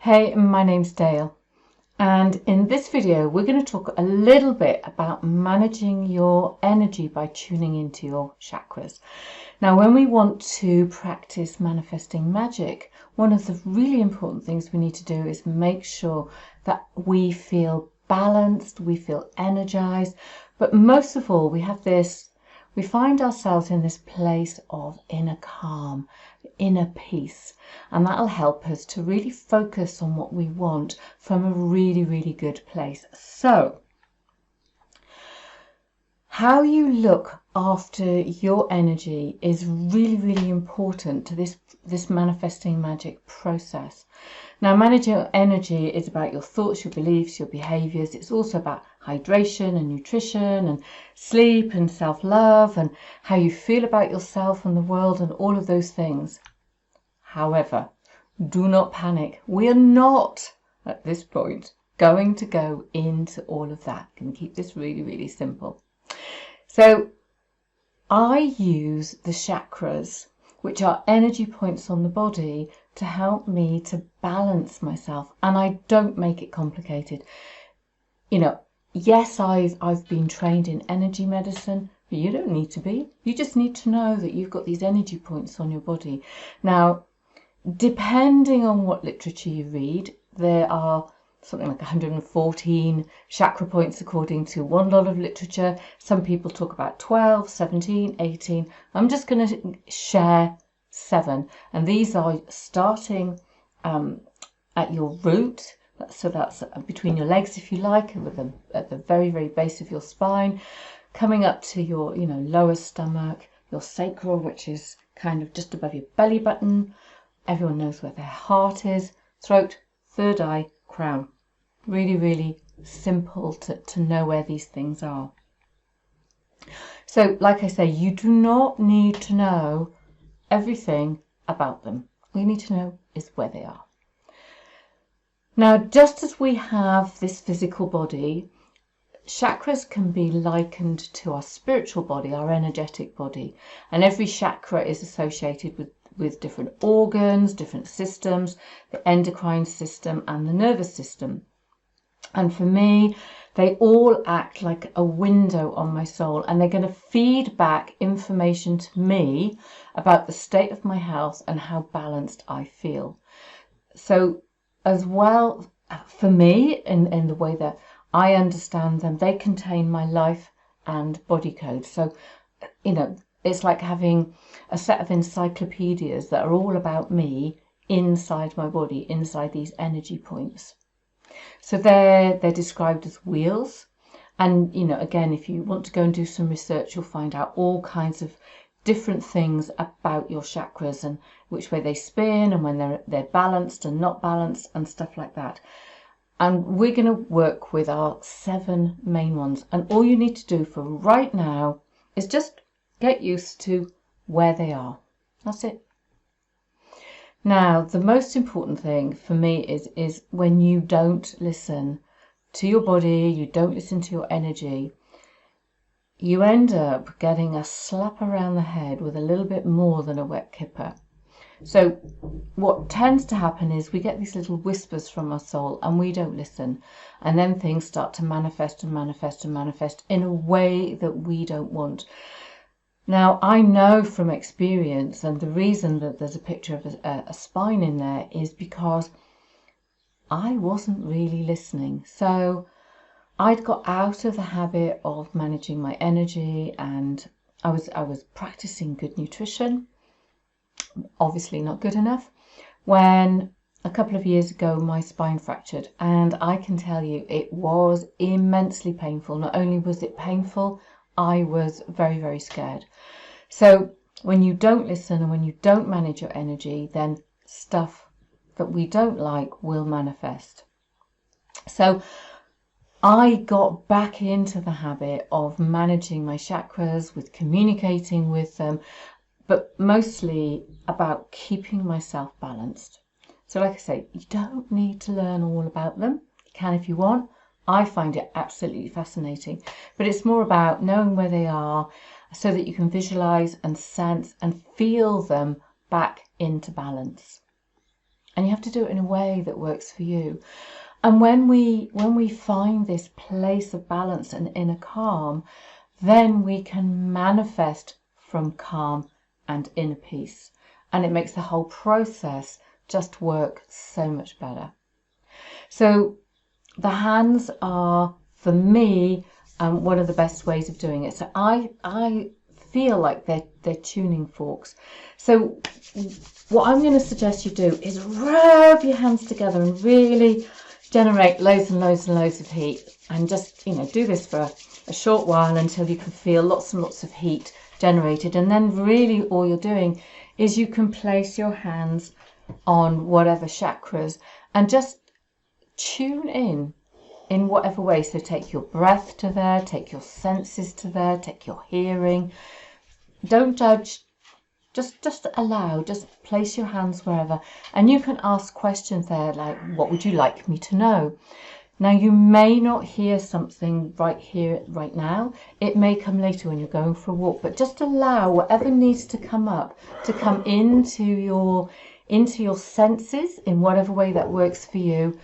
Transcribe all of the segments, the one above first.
Hey, my name's Dale, and in this video we're going to talk a little bit about managing your energy by tuning into your chakras. Now, when we want to practice manifesting magic, one of the really important things we need to do is make sure that we feel balanced, we feel energized, but most of all we find ourselves in this place of inner calm, inner peace, and that'll help us to really focus on what we want from a really good place. So how you look after your energy is really important to this manifesting magic process. Now, managing your energy is about your thoughts, your beliefs, your behaviors. It's also about hydration and nutrition and sleep and self-love and how you feel about yourself and the world and all of those things. However, do not panic. We are not at this point going to go into all of that. Can keep this really simple. So I use the chakras, which are energy points on the body, to help me to balance myself, and I don't make it complicated. You know, yes, I've been trained in energy medicine, but you don't need to be. You just need to know that you've got these energy points on your body. Now, depending on what literature you read, there are something like 114 chakra points according to one lot of literature. Some people talk about 12, 17, 18. I'm just going to share 7, and these are starting at your root, so that's between your legs, if you like, and at the very base of your spine, coming up to your lower stomach, your sacral, which is kind of just above your belly button. Everyone knows where their heart is, throat, third eye, crown. Really simple to know where these things are. So, like I say, you do not need to know everything about them. All you need to know is where they are. Now, just as we have this physical body, chakras can be likened to our spiritual body, our energetic body, and every chakra is associated with different organs, different systems, the endocrine system and the nervous system. And for me, they all act like a window on my soul, and they're going to feed back information to me about the state of my health and how balanced I feel. So as well, for me, in the way that I understand them, they contain my life and body code. So, it's like having a set of encyclopedias that are all about me inside my body, inside these energy points. So they're described as wheels, and again, if you want to go and do some research, you'll find out all kinds of different things about your chakras and which way they spin and when they're balanced and not balanced and stuff like that. And we're going to work with our 7 main ones, and all you need to do for right now is just get used to where they are. That's it. Now, the most important thing for me is when you don't listen to your body, you don't listen to your energy, you end up getting a slap around the head with a little bit more than a wet kipper. So what tends to happen is we get these little whispers from our soul and we don't listen, and then things start to manifest in a way that we don't want. Now, I know from experience, and the reason that there's a picture of a spine in there is because I wasn't really listening. So I'd got out of the habit of managing my energy, and I was practicing good nutrition, obviously not good enough, when a couple of years ago my spine fractured, and I can tell you it was immensely painful. Not only was it painful, I was very scared. So when you don't listen and when you don't manage your energy, then stuff that we don't like will manifest. So I got back into the habit of managing my chakras, with communicating with them, but mostly about keeping myself balanced. So like I say, you don't need to learn all about them. You can if you want. I find it absolutely fascinating, but it's more about knowing where they are so that you can visualize and sense and feel them back into balance. and you have to do it in a way that works for you. And when we find this place of balance and inner calm, then we can manifest from calm and inner peace, and it makes the whole process just work so much better. So the hands are, for me, one of the best ways of doing it. So I feel like they're tuning forks. So what I'm going to suggest you do is rub your hands together and really generate loads and loads and loads of heat, and just, you know, do this for a short while until you can feel lots and lots of heat generated. And then really all you're doing is you can place your hands on whatever chakras and just tune in whatever way. So take your breath to there, take your senses to there, take your hearing. Don't judge, just allow, just place your hands wherever, and you can ask questions there like, what would you like me to know? Now, you may not hear something right here, right now. It may come later when you're going for a walk, but just allow whatever needs to come up to come into your senses in whatever way that works for you.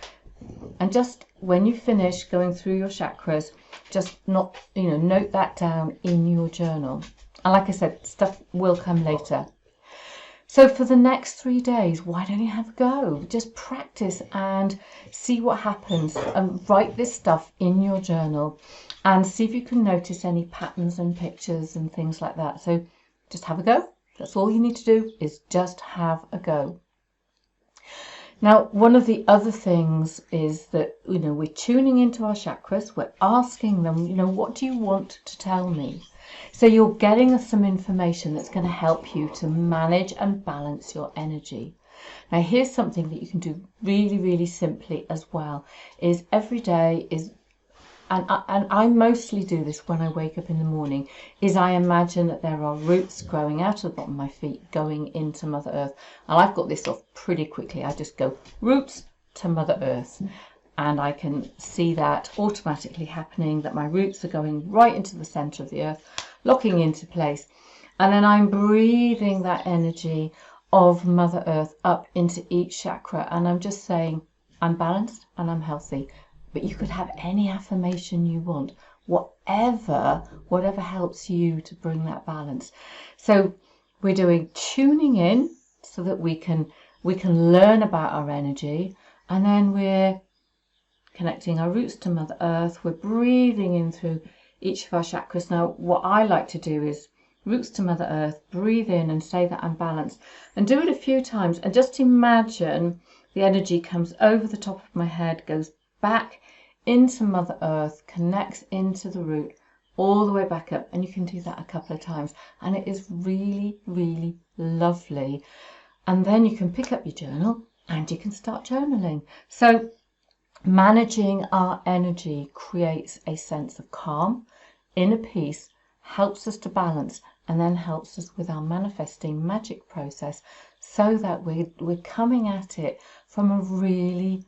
And just when you finish going through your chakras, just note that down in your journal. And like I said, stuff will come later. So for the next 3 days, why don't you have a go? Just practice and see what happens, and write this stuff in your journal and see if you can notice any patterns and pictures and things like that. So just have a go. That's all you need to do, is just have a go. Now, one of the other things is that, we're tuning into our chakras. We're asking them, what do you want to tell me? So you're getting some information that's going to help you to manage and balance your energy. Now, here's something that you can do really, really simply as well, is every day and I mostly do this when I wake up in the morning, is I imagine that there are roots growing out of the bottom of my feet going into Mother Earth. And I've got this off pretty quickly. I just go roots to Mother Earth. And I can see that automatically happening, that my roots are going right into the center of the earth, locking into place. And then I'm breathing that energy of Mother Earth up into each chakra. And I'm just saying, I'm balanced and I'm healthy. But you could have any affirmation you want, whatever helps you to bring that balance. So we're doing tuning in so that we can learn about our energy, and then we're connecting our roots to Mother Earth. We're breathing in through each of our chakras. Now, what I like to do is roots to Mother Earth, breathe in and say that I'm balanced, and do it a few times, and just imagine the energy comes over the top of my head, goes back into Mother Earth, connects into the root, all the way back up. And you can do that a couple of times, and it is really, really lovely. And then you can pick up your journal and you can start journaling. So managing our energy creates a sense of calm, inner peace, helps us to balance, and then helps us with our manifesting magic process, so that we're coming at it from a really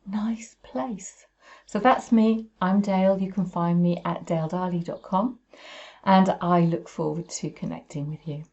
nice place. So that's me. I'm Dale. You can find me at daledarley.com, and I look forward to connecting with you.